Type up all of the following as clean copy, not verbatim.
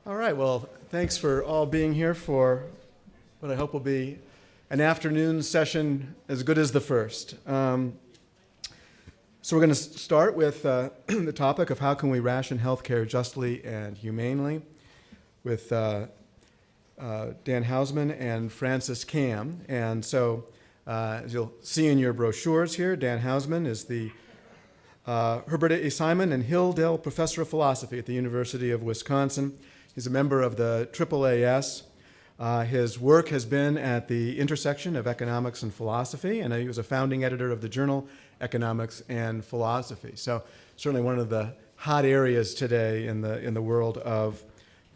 All right, well, thanks for all being here for what I hope will be an afternoon session as good as the first. So we're going to start with the topic of how can we ration healthcare justly and humanely with Dan Hausman and Francis Cam. And so as you'll see in your brochures here, Dan Hausman is the Herbert A. Simon and Hilldale Professor of Philosophy at the University of Wisconsin. He's a member of the AAAS. His work has been at the intersection of economics and philosophy, and he was a founding editor of the journal Economics and Philosophy. So certainly one of the hot areas today in the world of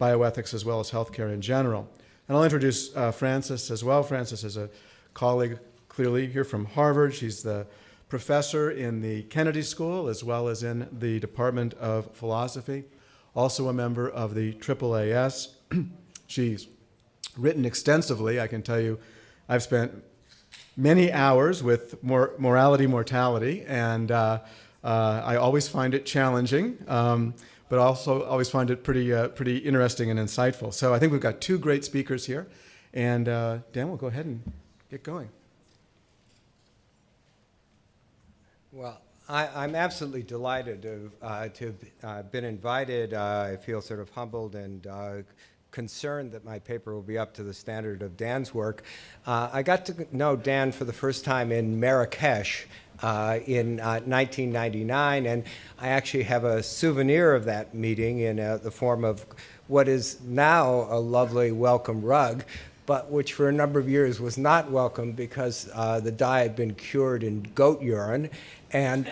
bioethics as well as healthcare in general. And I'll introduce Frances as well. Frances is a colleague clearly here from Harvard. She's the professor in the Kennedy School as well as in the Department of Philosophy. Also a member of the AAAS. She's written extensively. I can tell you I've spent many hours with morality, mortality, and I always find it challenging, but also always find it pretty interesting and insightful. So I think we've got two great speakers here, and Dan, we'll go ahead and get going. Well, I'm absolutely delighted to have been invited. I feel sort of humbled and concerned that my paper will be up to the standard of Dan's work. I got to know Dan for the first time in Marrakesh in 1999, and I actually have a souvenir of that meeting in the form of what is now a lovely welcome rug, but which for a number of years was not welcome because the dye had been cured in goat urine, and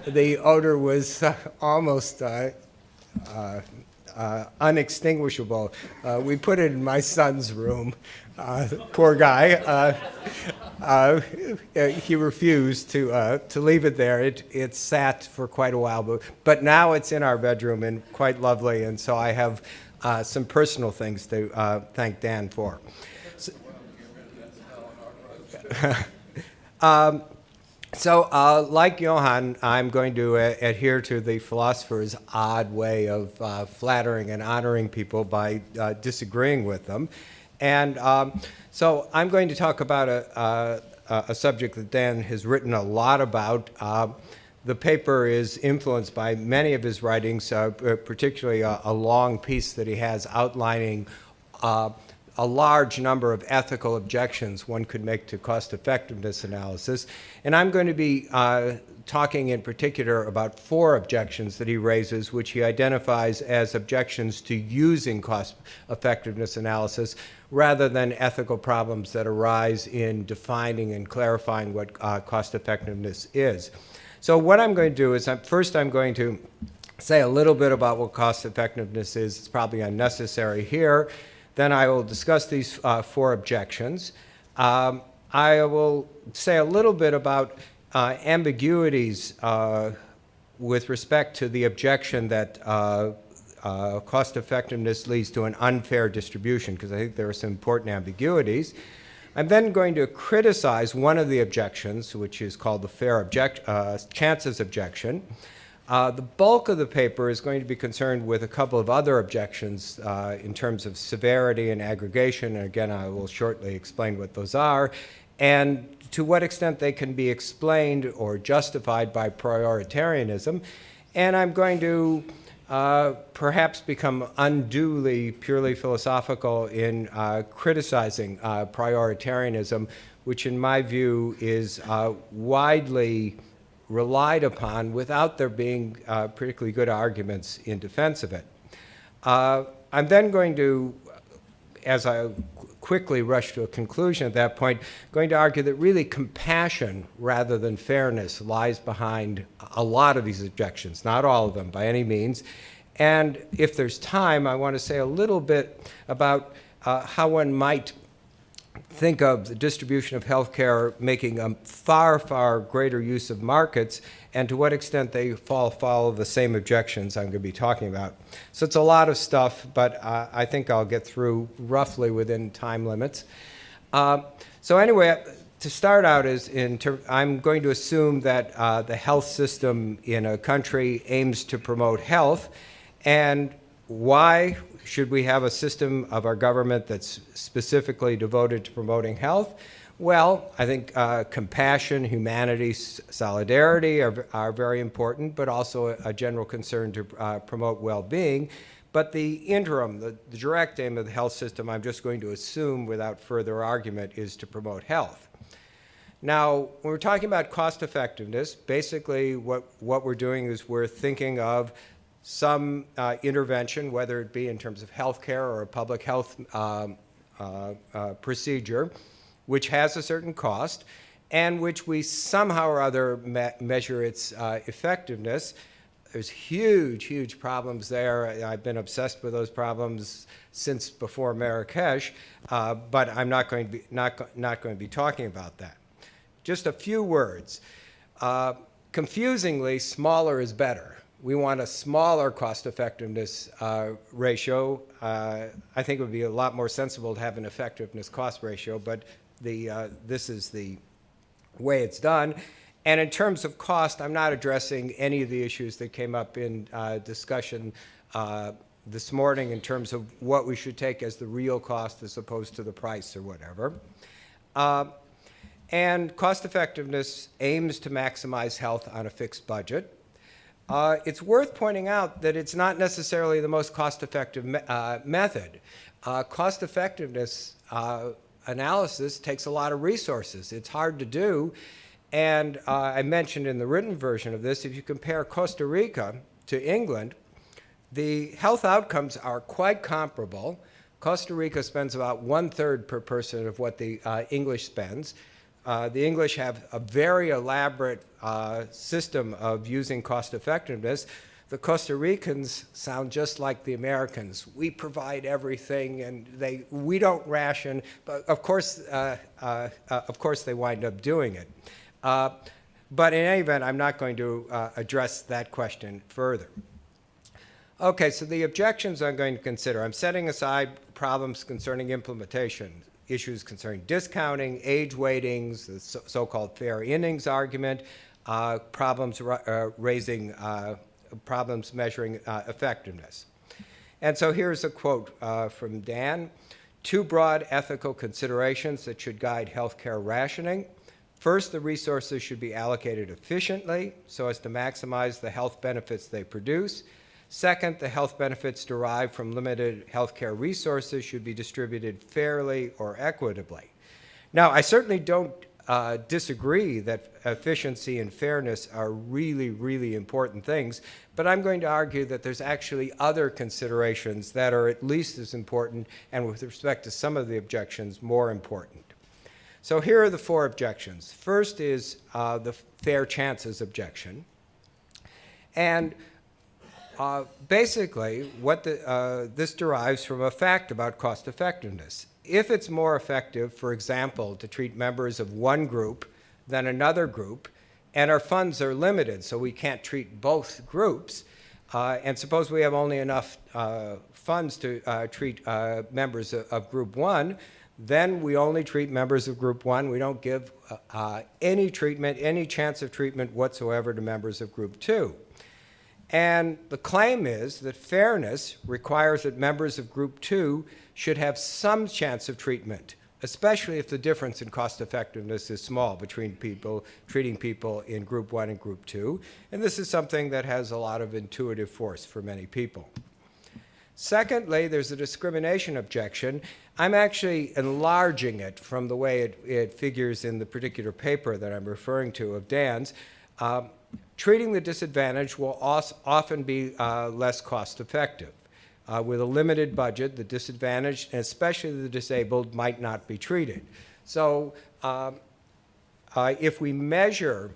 the odor was almost unextinguishable. We put it in my son's room. Poor guy. He refused to leave it there. It sat for quite a while, but now it's in our bedroom and quite lovely, and so I have some personal things to thank Dan for. So, like Johann, I'm going to adhere to the philosopher's odd way of flattering and honoring people by disagreeing with them. And so I'm going to talk about a subject that Dan has written a lot about. The paper is influenced by many of his writings, particularly a long piece that he has outlining a large number of ethical objections one could make to cost-effectiveness analysis. And I'm going to be talking in particular about 4 objections that he raises, which he identifies as objections to using cost-effectiveness analysis rather than ethical problems that arise in defining and clarifying what cost-effectiveness is. So what I'm going to do is first I'm going to say a little bit about what cost-effectiveness is. It's probably unnecessary here. Then I will discuss these 4 objections. I will say a little bit about ambiguities with respect to the objection that cost effectiveness leads to an unfair distribution, because I think there are some important ambiguities. I'm then going to criticize one of the objections, which is called the fair chances objection. The bulk of the paper is going to be concerned with a couple of other objections in terms of severity and aggregation, and again I will shortly explain what those are, and to what extent they can be explained or justified by prioritarianism. And I'm going to perhaps become unduly purely philosophical in criticizing prioritarianism, which in my view is widely relied upon without there being particularly good arguments in defense of it. I'm then going to, as I quickly rush to a conclusion at that point, going to argue that really compassion rather than fairness lies behind a lot of these objections, not all of them by any means. And if there's time, I want to say a little bit about how one might think of the distribution of healthcare making a far, far greater use of markets, and to what extent they follow the same objections I'm going to be talking about. So it's a lot of stuff, but I think I'll get through roughly within time limits. So anyway, to start out, I'm going to assume that the health system in a country aims to promote health, and why should we have a system of our government that's specifically devoted to promoting health? Well, I think compassion, humanity, solidarity are very important, but also a general concern to promote well-being. But the interim, the direct aim of the health system, I'm just going to assume without further argument, is to promote health. Now, when we're talking about cost effectiveness, basically what we're doing is we're thinking of some intervention, whether it be in terms of healthcare or a public health procedure, which has a certain cost, and which we somehow or other measure its effectiveness. There's huge, huge problems there. I've been obsessed with those problems since before Marrakesh, but I'm not going to be talking about that. Just a few words. Confusingly, smaller is better. We want a smaller cost effectiveness ratio. I think it would be a lot more sensible to have an effectiveness cost ratio, but this is the way it's done. And in terms of cost, I'm not addressing any of the issues that came up in discussion this morning in terms of what we should take as the real cost as opposed to the price or whatever. And cost effectiveness aims to maximize health on a fixed budget. It's worth pointing out that it's not necessarily the most cost-effective method. Cost effectiveness analysis takes a lot of resources. It's hard to do. And I mentioned in the written version of this, if you compare Costa Rica to England, the health outcomes are quite comparable. Costa Rica spends about 1/3 per person of what the English spends. The English have a very elaborate system of using cost effectiveness. The Costa Ricans sound just like the Americans. We provide everything, and we don't ration, but of course they wind up doing it. But in any event, I'm not going to address that question further. Okay, so the objections I'm going to consider. I'm setting aside problems concerning implementation, issues concerning discounting, age weightings, the so-called fair-innings argument, problems measuring effectiveness. And so here's a quote from Dan. "Two broad ethical considerations that should guide healthcare rationing. First, the resources should be allocated efficiently so as to maximize the health benefits they produce. Second, the health benefits derived from limited healthcare resources should be distributed fairly or equitably." Now, I certainly don't disagree that efficiency and fairness are really, really important things, but I'm going to argue that there's actually other considerations that are at least as important, and with respect to some of the objections, more important. So here are the 4 objections. First is the fair chances objection. And basically, what this derives from a fact about cost effectiveness. If it's more effective, for example, to treat members of one group than another group, and our funds are limited, so we can't treat both groups, and suppose we have only enough funds to treat members of Group 1, then we only treat members of Group 1. We don't give any treatment, any chance of treatment whatsoever to members of Group 2. And the claim is that fairness requires that members of Group 2 should have some chance of treatment, especially if the difference in cost effectiveness is small between treating people in Group 1 and Group 2. And this is something that has a lot of intuitive force for many people. Secondly, there's a discrimination objection. I'm actually enlarging it from the way it figures in the particular paper that I'm referring to of Dan's. Treating the disadvantaged will often be less cost effective. With a limited budget, the disadvantaged, and especially the disabled, might not be treated. So if we measure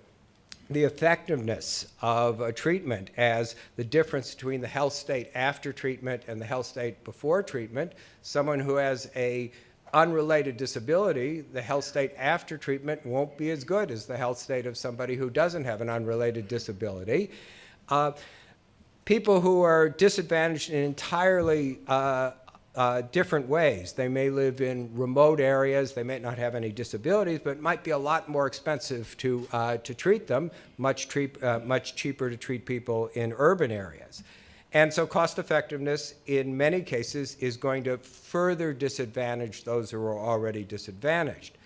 the effectiveness of a treatment as the difference between the health state after treatment and the health state before treatment, someone who has a unrelated disability, the health state after treatment won't be as good as the health state of somebody who doesn't have an unrelated disability. People who are disadvantaged in entirely different ways. They may live in remote areas, they may not have any disabilities, but it might be a lot more expensive to treat them, much cheaper to treat people in urban areas. And so cost effectiveness in many cases is going to further disadvantage those who are already disadvantaged.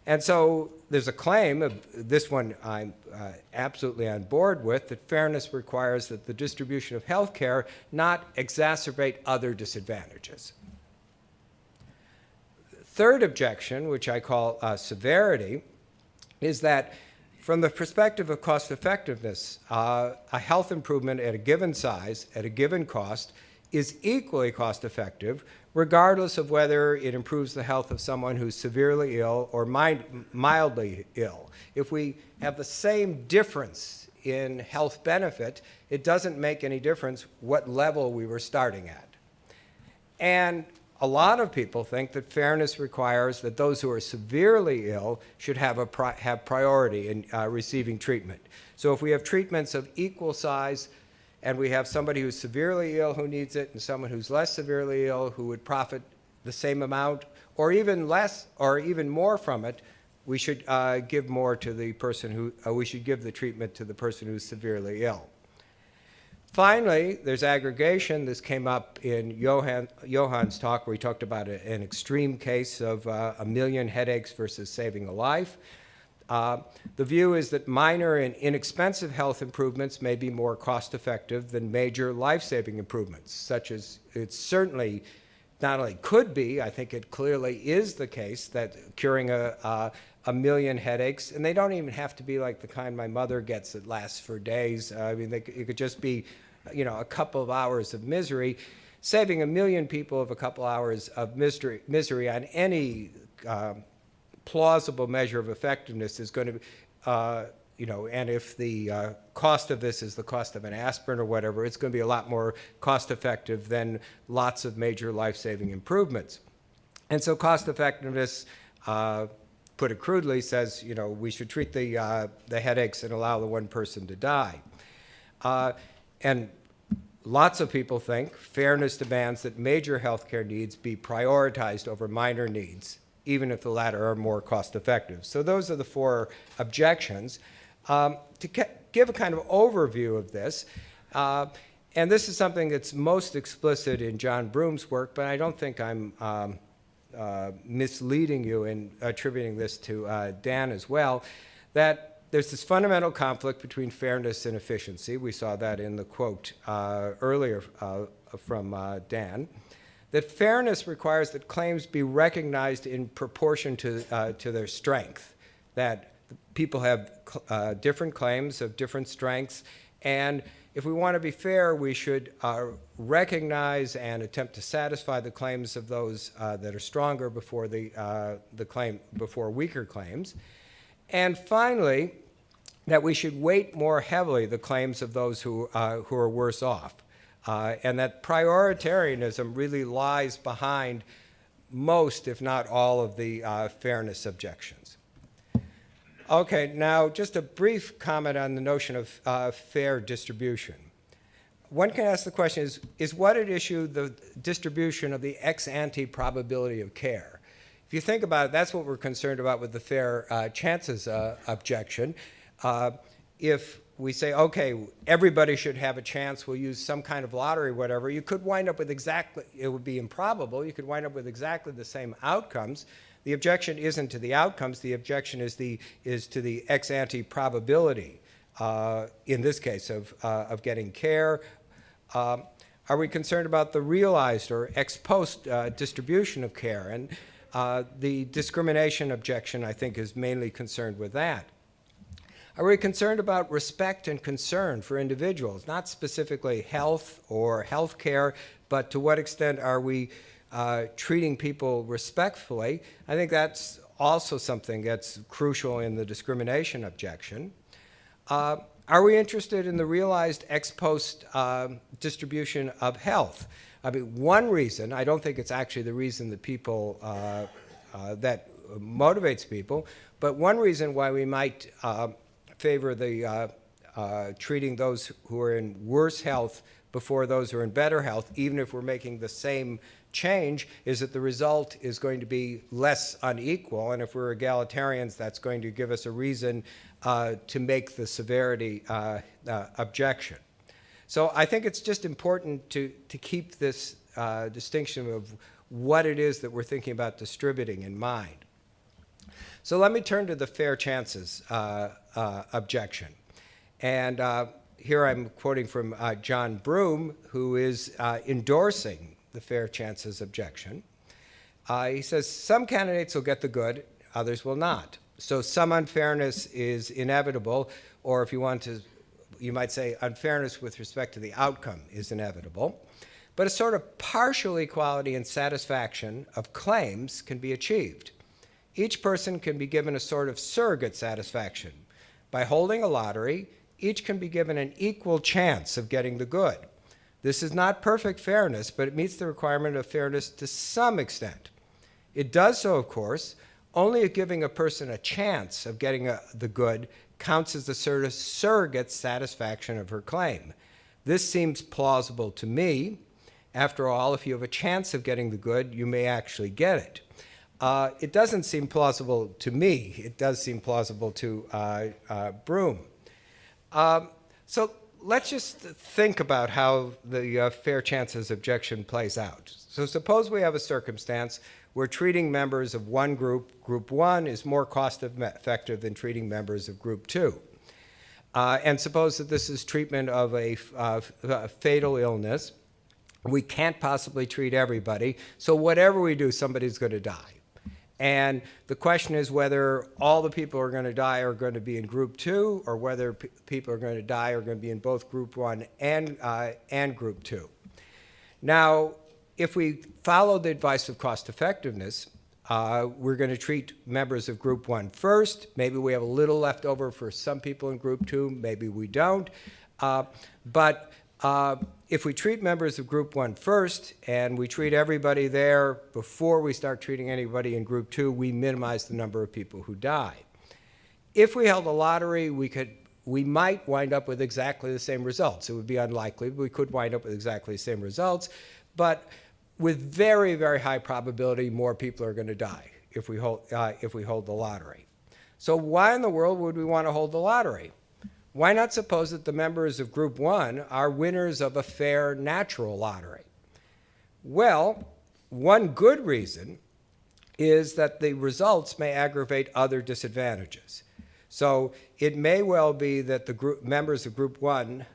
And so there's a claim, this one I'm absolutely on board with, that fairness requires that the distribution of health care not exacerbate other disadvantages. Third objection, which I call severity, is that from the perspective of cost effectiveness, a health improvement at a given size, at a given cost, is equally cost effective, regardless of whether it improves the health of someone who's severely ill or mildly ill. If we have the same difference in health benefit, it doesn't make any difference what level we were starting at. And a lot of people think that fairness requires that those who are severely ill should have priority in receiving treatment. So if we have treatments of equal size, and we have somebody who's severely ill who needs it, and someone who's less severely ill who would profit the same amount, or even less, or even more from it, we should give more to the person who, we should give the treatment to the person who's severely ill. Finally, there's aggregation. This came up in Johann's talk, where he talked about an extreme case of 1 million headaches versus saving a life. The view is that minor and inexpensive health improvements may be more cost-effective than major life-saving improvements, such as it certainly not only could be, I think it clearly is the case that curing a million headaches, and they don't even have to be like the kind my mother gets that lasts for days. I mean, it could just be, you know, a couple of hours of misery. Saving 1 million people of a couple hours of misery on any plausible measure of effectiveness is going to, you know, and if the cost of this is the cost of an aspirin or whatever, it's going to be a lot more cost effective than lots of major life-saving improvements. And so cost effectiveness, put it crudely, says, you know, we should treat the headaches and allow the one person to die. And lots of people think fairness demands that major healthcare needs be prioritized over minor needs, even if the latter are more cost-effective. So those are the 4 objections. To give a kind of overview of this, and this is something that's most explicit in John Broome's work, but I don't think I'm misleading you in attributing this to Dan as well, that there's this fundamental conflict between fairness and efficiency. We saw that in the quote earlier from Dan. That fairness requires that claims be recognized in proportion to their strength, that people have different claims of different strengths, and if we want to be fair, we should recognize and attempt to satisfy the claims of those that are stronger before before weaker claims. And finally, that we should weight more heavily the claims of those who are worse off. And that prioritarianism really lies behind most, if not all, of the fairness objections. Okay, now just a brief comment on the notion of fair distribution. One can ask the question, is what at issue the distribution of the ex-ante probability of care? If you think about it, that's what we're concerned about with the fair chances objection. If we say, okay, everybody should have a chance, we'll use some kind of lottery, whatever, you could wind up with it would be improbable, you could wind up with exactly the same outcomes. The objection isn't to the outcomes, the objection is to the ex-ante probability, in this case, of getting care. Are we concerned about the realized or ex-post distribution of care? And the discrimination objection, I think, is mainly concerned with that. Are we concerned about respect and concern for individuals, not specifically health or health care, but to what extent are we treating people respectfully? I think that's also something that's crucial in the discrimination objection. Are we interested in the realized ex post distribution of health? I mean, one reason, I don't think it's actually the reason that people, that motivates people, but one reason why we might favor the treating those who are in worse health before those who are in better health, even if we're making the same change, is that the result is going to be less unequal. And if we're egalitarians, that's going to give us a reason to make the severity objection. So I think it's just important to keep this distinction of what it is that we're thinking about distributing in mind. So let me turn to the fair chances objection. And here I'm quoting from John Broome, who is endorsing the fair chances objection. He says, some candidates will get the good, others will not. So some unfairness is inevitable, or if you want to, you might say unfairness with respect to the outcome is inevitable. But a sort of partial equality and satisfaction of claims can be achieved. Each person can be given a sort of surrogate satisfaction. By holding a lottery, each can be given an equal chance of getting the good. This is not perfect fairness, but it meets the requirement of fairness to some extent. It does so, of course, only if giving a person a chance of getting the good counts as the sort of surrogate satisfaction of her claim. This seems plausible to me. After all, if you have a chance of getting the good, you may actually get it. It doesn't seem plausible to me. It does seem plausible to Broome. So let's just think about how the fair chances objection plays out. So suppose we have a circumstance where treating members of one group, group 1, is more cost-effective than treating members of group 2. And suppose that this is treatment of a fatal illness. We can't possibly treat everybody, so whatever we do, somebody's going to die. And the question is whether all the people who are going to die are going to be in group 2, or whether people are going to die are going to be in both group 1 and group 2. Now, if we follow the advice of cost effectiveness, we're going to treat members of group 1 first. Maybe we have a little left over for some people in group 2, maybe we don't. But if we treat members of group 1 first, and we treat everybody there before we start treating anybody in group 2, we minimize the number of people who die. If we held a lottery, we might wind up with exactly the same results. It would be unlikely, but we could wind up with exactly the same results. But with very, very high probability, more people are going to die if we hold the lottery. So why in the world would we want to hold the lottery? Why not suppose that the members of group 1 are winners of a fair natural lottery? Well, one good reason is that the results may aggravate other disadvantages. So it may well be that the members of group 1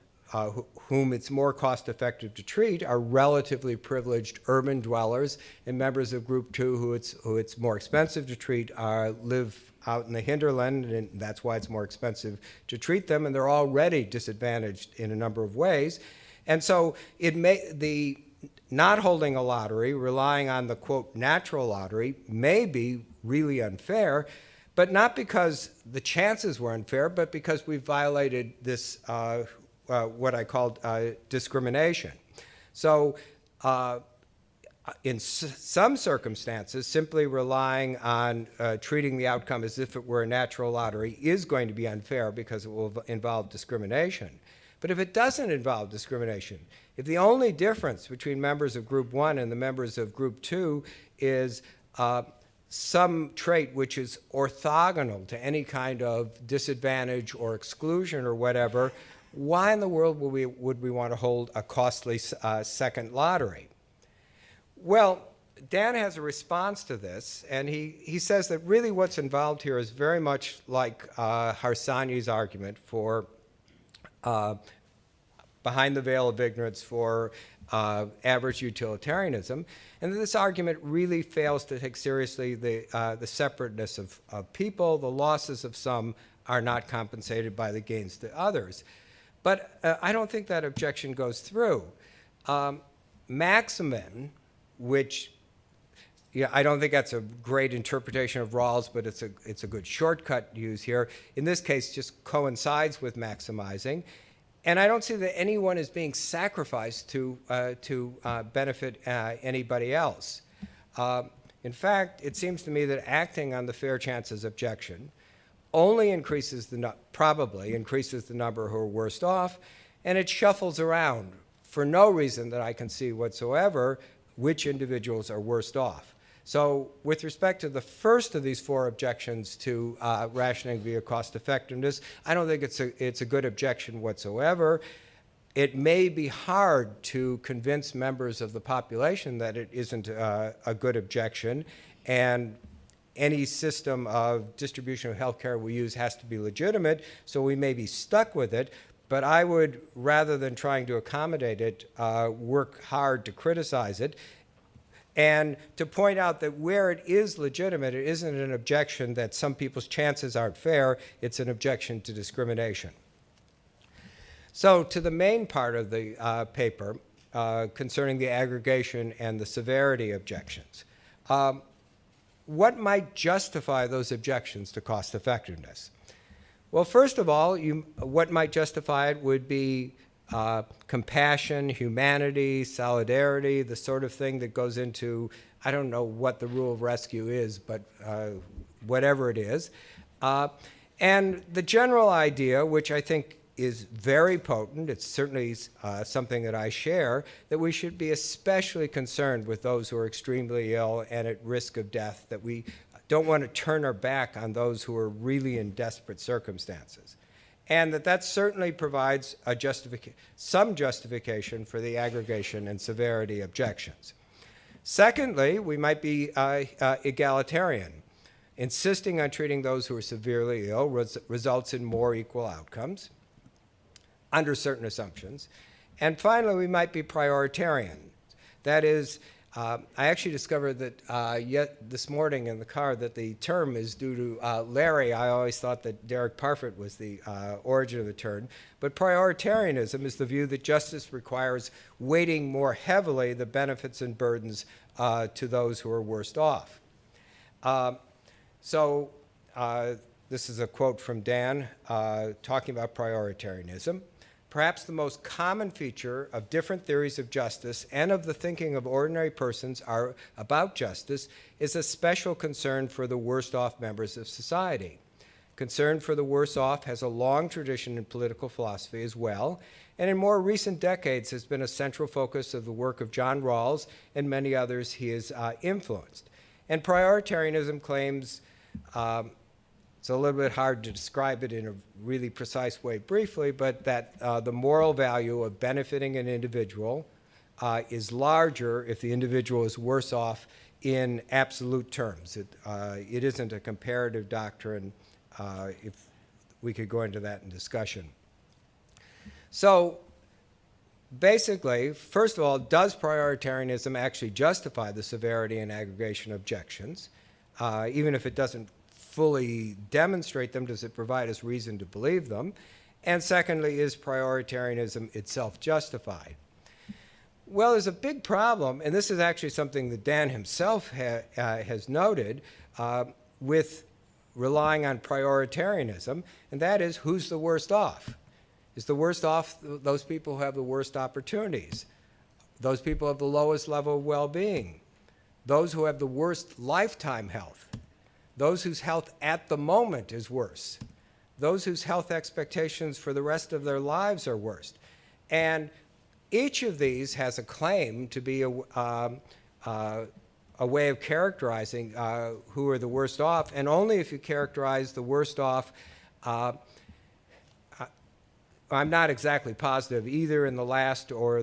whom it's more cost-effective to treat are relatively privileged urban dwellers, and members of group 2 who it's more expensive to treat live out in the hinterland, and that's why it's more expensive to treat them, and they're already disadvantaged in a number of ways. And so the not holding a lottery, relying on the, quote, natural lottery, may be really unfair, but not because the chances were unfair, but because we violated this what I called discrimination. So in some circumstances, simply relying on treating the outcome as if it were a natural lottery is going to be unfair because it will involve discrimination. But if it doesn't involve discrimination, if the only difference between members of group 1 and the members of group 2 is some trait which is orthogonal to any kind of disadvantage or exclusion or whatever, why in the world would we want to hold a costly second lottery? Well, Dan has a response to this, and he says that really what's involved here is very much like Harsanyi's argument for behind the veil of ignorance for average utilitarianism, and that this argument really fails to take seriously the separateness of people. The losses of some are not compensated by the gains to others. But I don't think that objection goes through. Maximin, which I don't think that's a great interpretation of Rawls, but it's a good shortcut to use here, in this case just coincides with maximizing. And I don't see that anyone is being sacrificed to benefit anybody else. In fact, it seems to me that acting on the fair chances objection only probably increases the number who are worst off, and it shuffles around for no reason that I can see whatsoever which individuals are worst off. So with respect to the first of these 4 objections to rationing via cost effectiveness, I don't think it's a good objection whatsoever. it may be hard to convince members of the population that it isn't a good objection, and any system of distribution of health care we use has to be legitimate, so we may be stuck with it. But I would, rather than trying to accommodate it, work hard to criticize it and to point out that where it is legitimate, it isn't an objection that some people's chances aren't fair, it's an objection to discrimination. So to the main part of the paper concerning the aggregation and the severity objections. What might justify those objections to cost effectiveness? Well, first of all, what might justify it would be compassion, humanity, solidarity, the sort of thing that goes into, I don't know what the rule of rescue is, but whatever it is. And the general idea, which I think is very potent, it's certainly something that I share, that we should be especially concerned with those who are extremely ill and at risk of death, that we don't want to turn our back on those who are really in desperate circumstances. And that certainly provides some justification for the aggregation and severity objections. Secondly, we might be egalitarian. Insisting on treating those who are severely ill results in more equal outcomes under certain assumptions. And finally, we might be prioritarian. That is, I actually discovered that yet this morning in the car that the term is due to Larry. I always thought that Derek Parfit was the origin of the term. But prioritarianism is the view that justice requires weighting more heavily the benefits and burdens to those who are worst off. This is a quote from Dan talking about prioritarianism. Perhaps the most common feature of different theories of justice and of the thinking of ordinary persons about justice is a special concern for the worst off members of society. Concern for the worst off has a long tradition in political philosophy as well, and in more recent decades has been a central focus of the work of John Rawls and many others he has influenced. And prioritarianism claims it's a little bit hard to describe it in a really precise way briefly, but that the moral value of benefiting an individual is larger if the individual is worse off in absolute terms. It isn't a comparative doctrine, if we could go into that in discussion. So basically, first of all, does prioritarianism actually justify the severity and aggregation objections? Even if it doesn't fully demonstrate them, does it provide us reason to believe them? And secondly, is prioritarianism itself justified? Well, there's a big problem, and this is actually something that Dan himself has noted with relying on prioritarianism, and that is, who's the worst off? Is the worst off those people who have the worst opportunities? Those people who have the lowest level of well-being? Those who have the worst lifetime health? Those whose health at the moment is worse? Those whose health expectations for the rest of their lives are worst? And each of these has a claim to be a way of characterizing who are the worst off, and only if you characterize the worst off, I'm not exactly positive either in the last or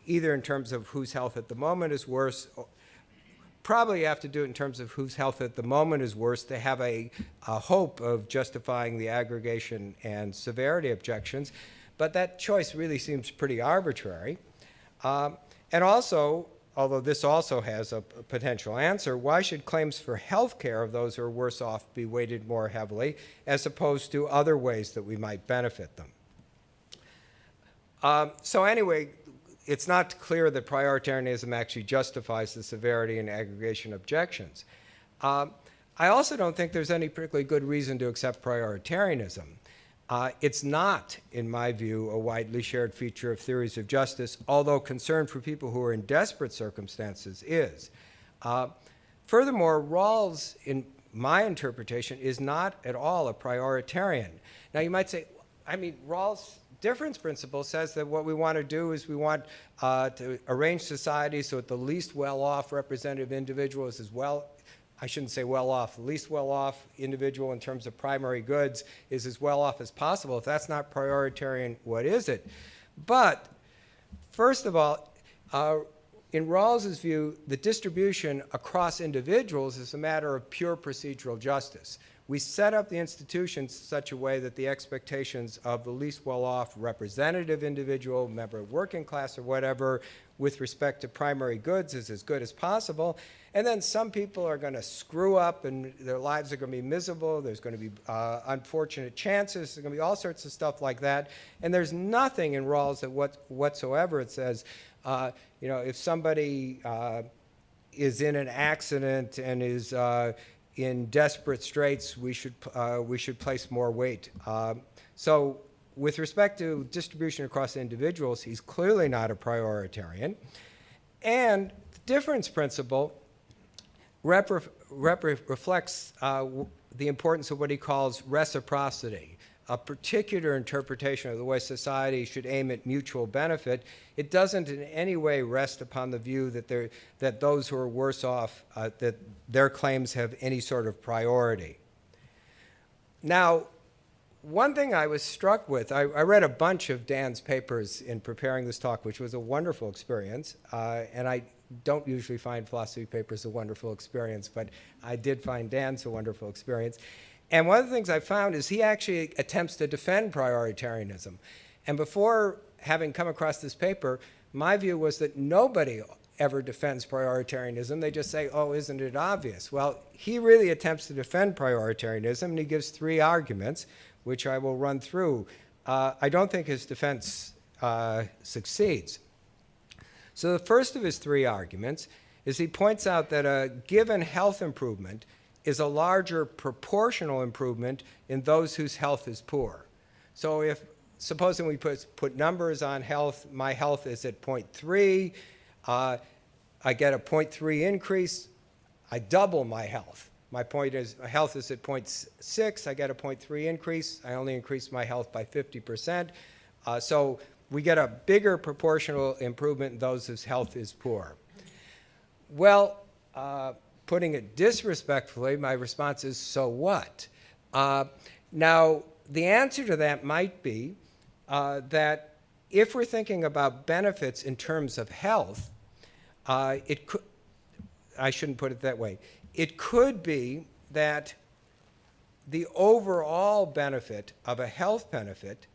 either in terms of whose health at the moment is worse. Probably you have to do it in terms of whose health at the moment is worse to have a hope of justifying the aggregation and severity objections, but that choice really seems pretty arbitrary. And also, although this also has a potential answer, why should claims for health care of those who are worse off be weighted more heavily as opposed to other ways that we might benefit them? So anyway, it's not clear that prioritarianism actually justifies the severity and aggregation objections. I also don't think there's any particularly good reason to accept prioritarianism. It's not, in my view, a widely shared feature of theories of justice, although concern for people who are in desperate circumstances is. Furthermore, Rawls, in my interpretation, is not at all a prioritarian. Now, you might say, I mean, Rawls' difference principle says that what we want to do is we want to arrange society so that the least well-off representative individual is as well I shouldn't say well-off, least well-off individual in terms of primary goods is as well-off as possible. If that's not prioritarian, what is it? But first of all, in Rawls's view, the distribution across individuals is a matter of pure procedural justice. We set up the institutions in such a way that the expectations of the least well-off representative individual, member of working class or whatever, with respect to primary goods is as good as possible. And then some people are going to screw up and their lives are going to be miserable. There's going to be unfortunate chances. There's going to be all sorts of stuff like that. And there's nothing in Rawls that whatsoever it says, if somebody is in an accident and is in desperate straits, we should place more weight. So with respect to distribution across individuals, he's clearly not a prioritarian. And the difference principle reflects the importance of what he calls reciprocity, a particular interpretation of the way society should aim at mutual benefit. It doesn't in any way rest upon the view that those who are worse off, that their claims have any sort of priority. Now, one thing I was struck with, I read a bunch of Dan's papers in preparing this talk, which was a wonderful experience, and I don't usually find philosophy papers a wonderful experience, but I did find Dan's a wonderful experience. And one of the things I found is he actually attempts to defend prioritarianism. And before having come across this paper, my view was that nobody ever defends prioritarianism. They just say, oh, isn't it obvious? Well, he really attempts to defend prioritarianism, and he gives 3 arguments, which I will run through. I don't think his defense succeeds. So the first of his 3 arguments is he points out that a given health improvement is a larger proportional improvement in those whose health is poor. So if, supposing we put numbers on health, my health is at 0.3, I get a 0.3 increase, I double my health. My point is, my health is at 0.6, I get a 0.3 increase, I only increase my health by 50%. So we get a bigger proportional improvement in those whose health is poor. Well, putting it disrespectfully, my response is, so what? Now, the answer to that might be that if we're thinking about benefits in terms of health, it could, I shouldn't put it that way. It could be that the overall benefit of a health benefit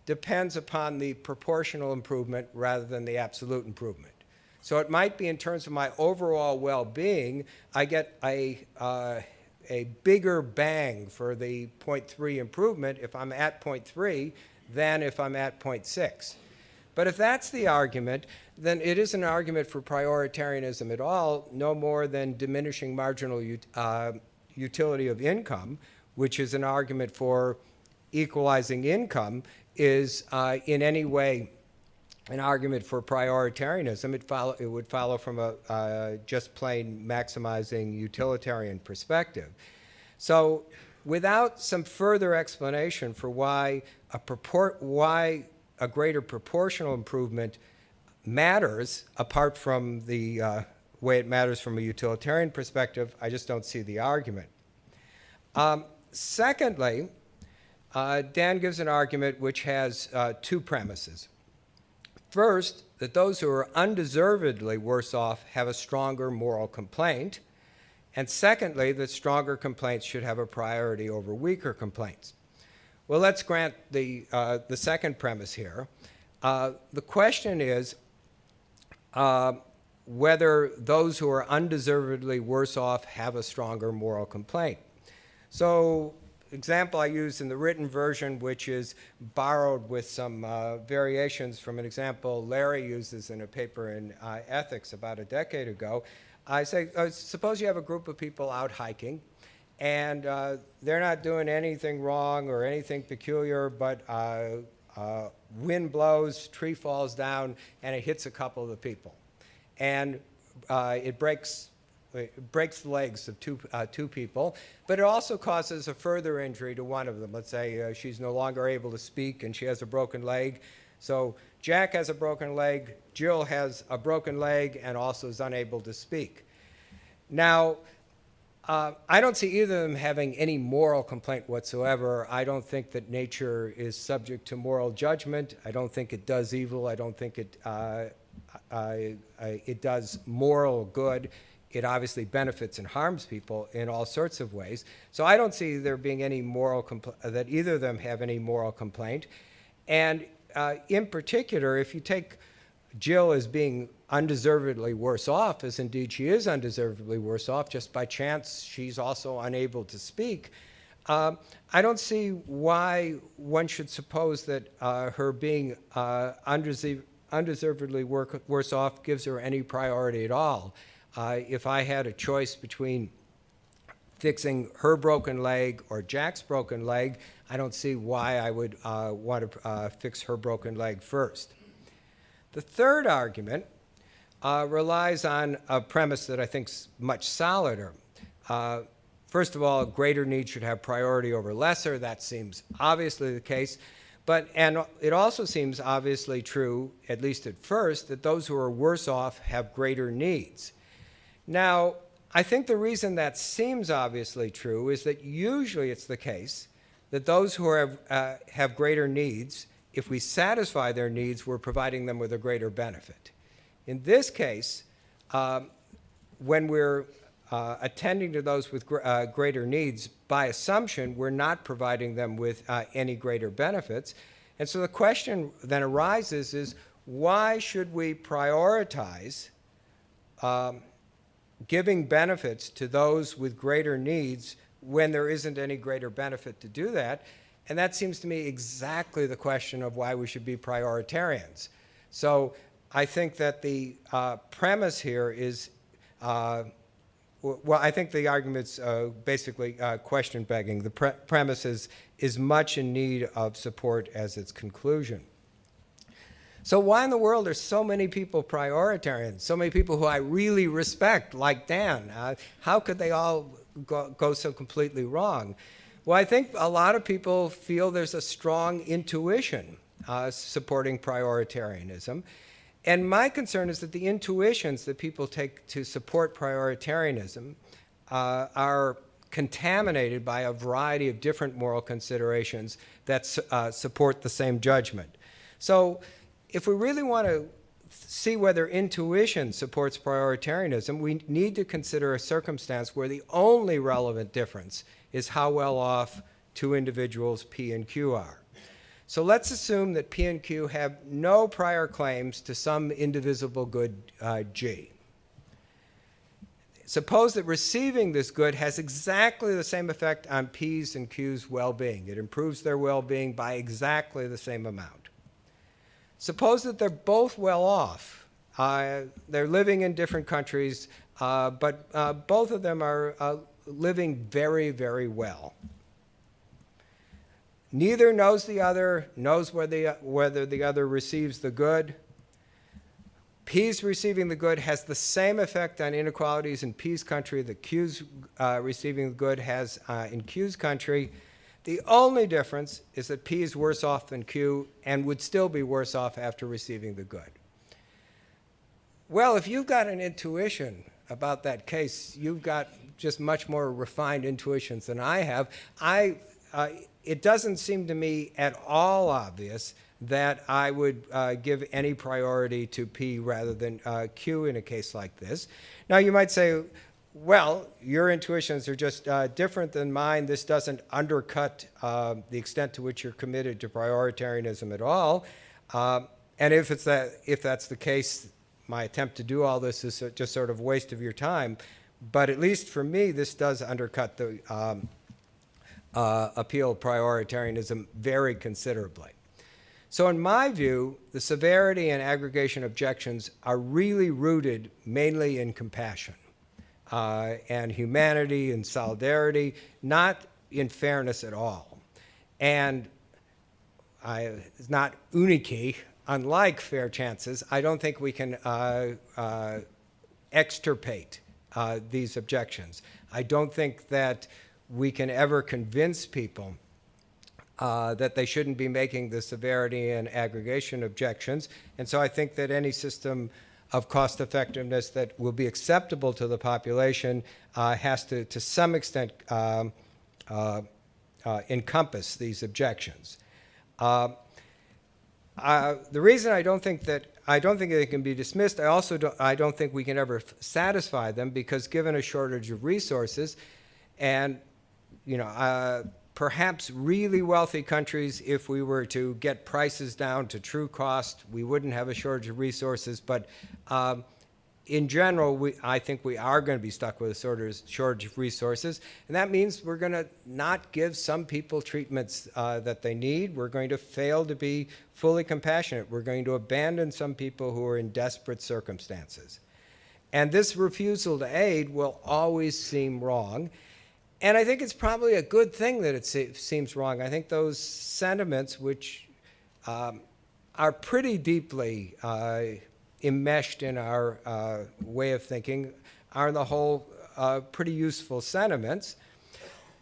depends upon the proportional improvement rather than the absolute improvement. So it might be in terms of my overall well-being, I get a bigger bang for the 0.3 improvement if I'm at 0.3 than if I'm at 0.6. But if that's the argument, then it isn't an argument for prioritarianism at all, no more than diminishing marginal utility of income, which is an argument for equalizing income, is in any way an argument for prioritarianism. It would follow from a just plain maximizing utilitarian perspective. So without some further explanation for why a greater proportional improvement matters, apart from the way it matters from a utilitarian perspective, I just don't see the argument. Secondly, Dan gives an argument which has 2 premises. First, that those who are undeservedly worse off have a stronger moral complaint. And secondly, that stronger complaints should have a priority over weaker complaints. Well, let's grant the second premise here. The question is whether those who are undeservedly worse off have a stronger moral complaint. So, example I use in the written version, which is borrowed with some variations from an example Larry uses in a paper in Ethics about a decade ago. I say, suppose you have a group of people out hiking, and they're not doing anything wrong or anything peculiar, but wind blows, tree falls down, and it hits a couple of the people. And it breaks the legs of two people, but it also causes a further injury to one of them. Let's say she's no longer able to speak and she has a broken leg. So Jack has a broken leg, Jill has a broken leg and also is unable to speak. Now, I don't see either of them having any moral complaint whatsoever. I don't think that nature is subject to moral judgment. I don't think it does evil. I don't think it does moral good. It obviously benefits and harms people in all sorts of ways. So I don't see there being any moral that either of them have any moral complaint. And in particular, if you take Jill as being undeservedly worse off, as indeed she is undeservedly worse off, just by chance she's also unable to speak, I don't see why one should suppose that her being undeservedly worse off gives her any priority at all. If I had a choice between fixing her broken leg or Jack's broken leg, I don't see why I would want to fix her broken leg first. The third argument relies on a premise that I think is much solider. First of all, greater need should have priority over lesser. That seems obviously the case. And it also seems obviously true, at least at first, that those who are worse off have greater needs. Now, I think the reason that seems obviously true is that usually it's the case that those who have greater needs, if we satisfy their needs, we're providing them with a greater benefit. In this case, when we're attending to those with greater needs, by assumption, we're not providing them with any greater benefits. And so the question then arises is, why should we prioritize giving benefits to those with greater needs when there isn't any greater benefit to do that? And that seems to me exactly the question of why we should be prioritarians. So I think that the premise here is, well, I think the argument's basically question begging. The premise is much in need of support as its conclusion. So why in the world are so many people prioritarians, so many people who I really respect, like Dan? How could they all go so completely wrong? Well, I think a lot of people feel there's a strong intuition supporting prioritarianism. And my concern is that the intuitions that people take to support prioritarianism are contaminated by a variety of different moral considerations that support the same judgment. So if we really want to see whether intuition supports prioritarianism, we need to consider a circumstance where the only relevant difference is how well off two individuals, P and Q, are. So let's assume that P and Q have no prior claims to some indivisible good G. Suppose that receiving this good has exactly the same effect on P's and Q's well-being. It improves their well-being by exactly the same amount. Suppose that they're both well off. They're living in different countries, but both of them are living very, very well. Neither knows the other, knows whether the other receives the good. P's receiving the good has the same effect on inequalities in P's country that Q's receiving the good has in Q's country. The only difference is that P is worse off than Q and would still be worse off after receiving the good. Well, if you've got an intuition about that case, you've got just much more refined intuitions than I have. It doesn't seem to me at all obvious that I would give any priority to P rather than Q in a case like this. Now, you might say, well, your intuitions are just different than mine. This doesn't undercut the extent to which you're committed to prioritarianism at all. And if that's the case, my attempt to do all this is just sort of a waste of your time. But at least for me, this does undercut the appeal of prioritarianism very considerably. So in my view, the severity and aggregation objections are really rooted mainly in compassion and humanity and solidarity, not in fairness at all. And it's not unique, unlike fair chances. I don't think we can extirpate these objections. I don't think that we can ever convince people that they shouldn't be making the severity and aggregation objections. And so I think that any system of cost effectiveness that will be acceptable to the population has to some extent encompass these objections. The reason I don't think they can be dismissed, I don't think we can ever satisfy them, because given a shortage of resources, and perhaps really wealthy countries, if we were to get prices down to true cost, we wouldn't have a shortage of resources. But in general, I think we are going to be stuck with a shortage of resources. And that means we're going to not give some people treatments that they need. We're going to fail to be fully compassionate. We're going to abandon some people who are in desperate circumstances. And this refusal to aid will always seem wrong. And I think it's probably a good thing that it seems wrong. I think those sentiments, which are pretty deeply enmeshed in our way of thinking, are on the whole pretty useful sentiments.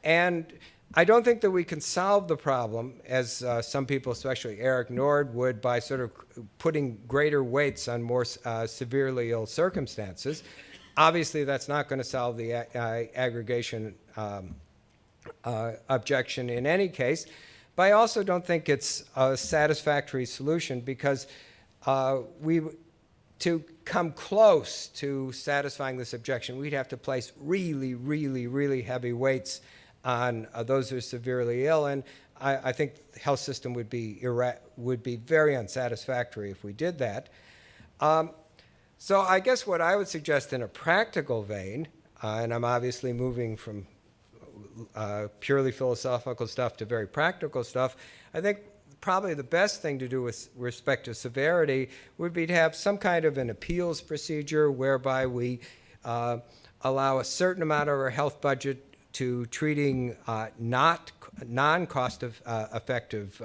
And I don't think that we can solve the problem, as some people, especially Eric Nord, would, by sort of putting greater weights on more severely ill circumstances. Obviously, that's not going to solve the aggregation objection in any case. But I also don't think it's a satisfactory solution, because to come close to satisfying this objection, we'd have to place really, really, really heavy weights on those who are severely ill. And I think the health system would be very unsatisfactory if we did that. So I guess what I would suggest in a practical vein, and I'm obviously moving from purely philosophical stuff to very practical stuff, I think probably the best thing to do with respect to severity would be to have some kind of an appeals procedure whereby we allow a certain amount of our health budget to treating non-cost effective,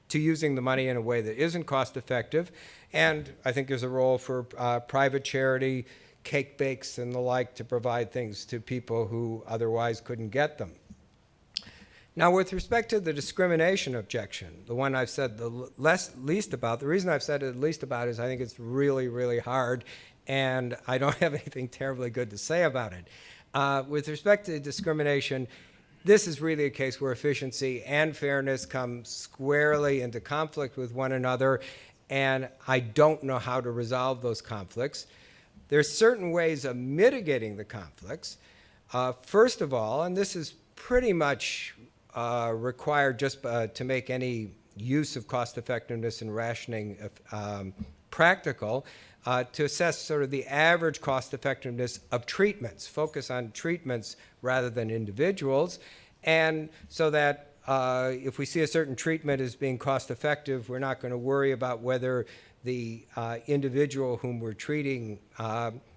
to using the money in a way that isn't cost effective. And I think there's a role for private charity, cake bakes and the like, to provide things to people who otherwise couldn't get them. Now, with respect to the discrimination objection, the one I've said the least about, the reason I've said it least about is I think it's really, really hard, and I don't have anything terribly good to say about it. With respect to discrimination, this is really a case where efficiency and fairness come squarely into conflict with one another, and I don't know how to resolve those conflicts. There's certain ways of mitigating the conflicts. First of all, and this is pretty much required just to make any use of cost effectiveness and rationing practical, to assess sort of the average cost effectiveness of treatments, focus on treatments rather than individuals, and so that if we see a certain treatment as being cost effective, we're not going to worry about whether the individual whom we're treating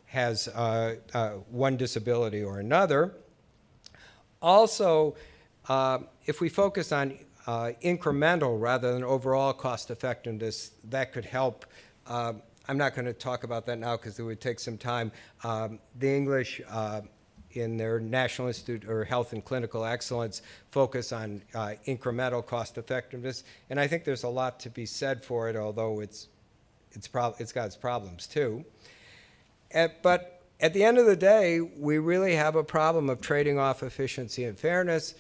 has one disability or another. Also, if we focus on incremental rather than overall cost effectiveness, that could help. I'm not going to talk about that now because it would take some time. The English, in their National Institute or Health and Clinical Excellence, focus on incremental cost effectiveness, and I think there's a lot to be said for it, although it's got its problems too. But at the end of the day, we really have a problem of trading off efficiency and fairness.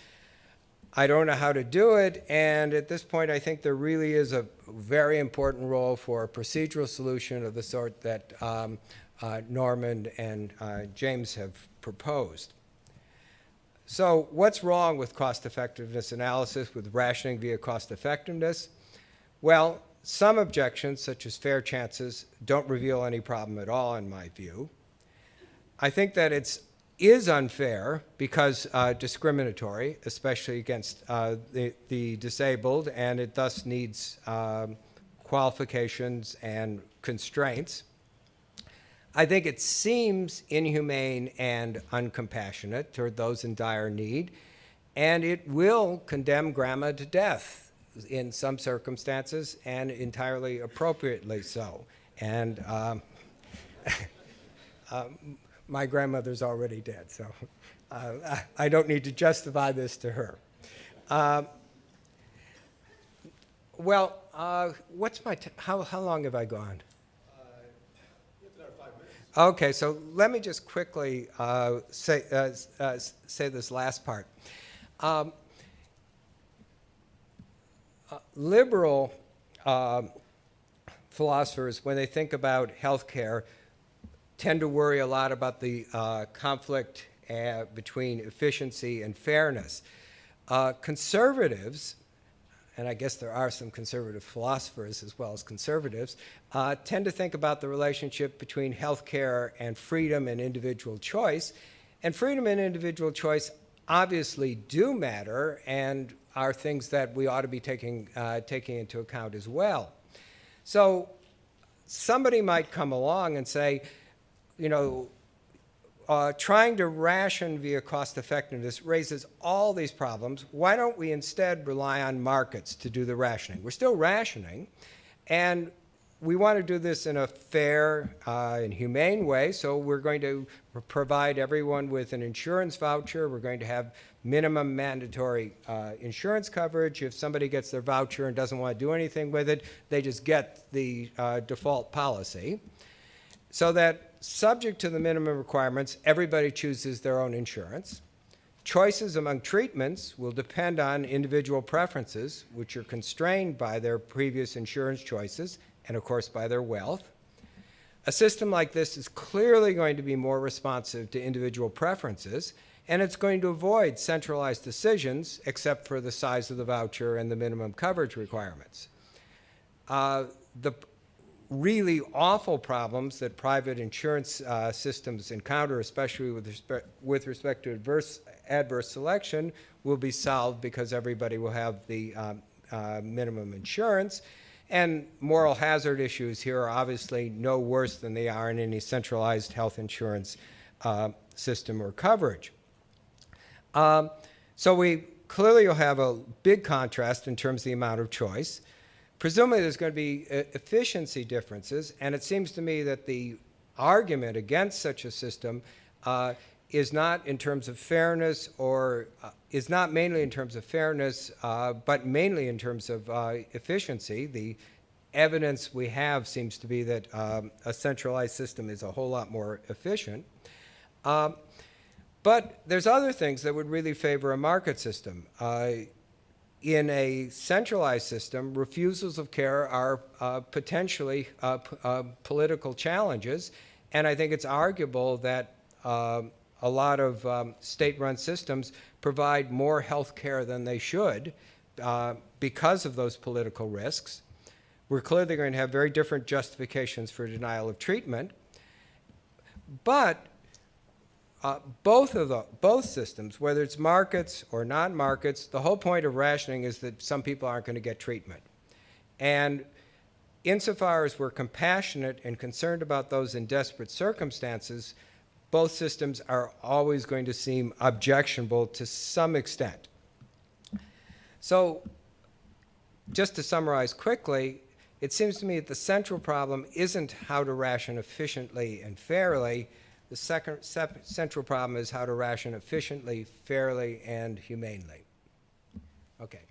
I don't know how to do it, and at this point, I think there really is a very important role for a procedural solution of the sort that Norman and James have proposed. So what's wrong with cost effectiveness analysis, with rationing via cost effectiveness? Well, some objections, such as fair chances, don't reveal any problem at all, in my view. I think that it is unfair because discriminatory, especially against the disabled, and it thus needs qualifications and constraints. I think it seems inhumane and uncompassionate toward those in dire need, and it will condemn grandma to death in some circumstances, and entirely appropriately so. And my grandmother's already dead, so I don't need to justify this to her. What's my how long have I gone? Okay, so let me just quickly say this last part. Liberal philosophers, when they think about healthcare, tend to worry a lot about the conflict between efficiency and fairness. Conservatives, and I guess there are some conservative philosophers as well as conservatives, tend to think about the relationship between healthcare and freedom and individual choice. And freedom and individual choice obviously do matter and are things that we ought to be taking into account as well. So somebody might come along and say, you know, trying to ration via cost effectiveness raises all these problems. Why don't we instead rely on markets to do the rationing? We're still rationing, and we want to do this in a fair and humane way, so we're going to provide everyone with an insurance voucher. We're going to have minimum mandatory insurance coverage. If somebody gets their voucher and doesn't want to do anything with it, they just get the default policy. So that subject to the minimum requirements, everybody chooses their own insurance. Choices among treatments will depend on individual preferences, which are constrained by their previous insurance choices and, of course, by their wealth. A system like this is clearly going to be more responsive to individual preferences, and it's going to avoid centralized decisions except for the size of the voucher and the minimum coverage requirements. The really awful problems that private insurance systems encounter, especially with respect to adverse selection, will be solved because everybody will have the minimum insurance. And moral hazard issues here are obviously no worse than they are in any centralized health insurance system or coverage. So we clearly will have a big contrast in terms of the amount of choice. Presumably there's going to be efficiency differences, and it seems to me that the argument against such a system is not in terms of fairness, or is not mainly in terms of fairness, but mainly in terms of efficiency. The evidence we have seems to be that a centralized system is a whole lot more efficient. But there's other things that would really favor a market system. In a centralized system, refusals of care are potentially political challenges, and I think it's arguable that a lot of state-run systems provide more health care than they should because of those political risks. We're clearly going to have very different justifications for denial of treatment, but both systems, whether it's markets or non-markets, the whole point of rationing is that some people aren't going to get treatment. And insofar as we're compassionate and concerned about those in desperate circumstances, both systems are always going to seem objectionable to some extent. So just to summarize quickly, it seems to me that the central problem isn't how to ration efficiently and fairly. The central problem is how to ration efficiently, fairly, and humanely. Okay.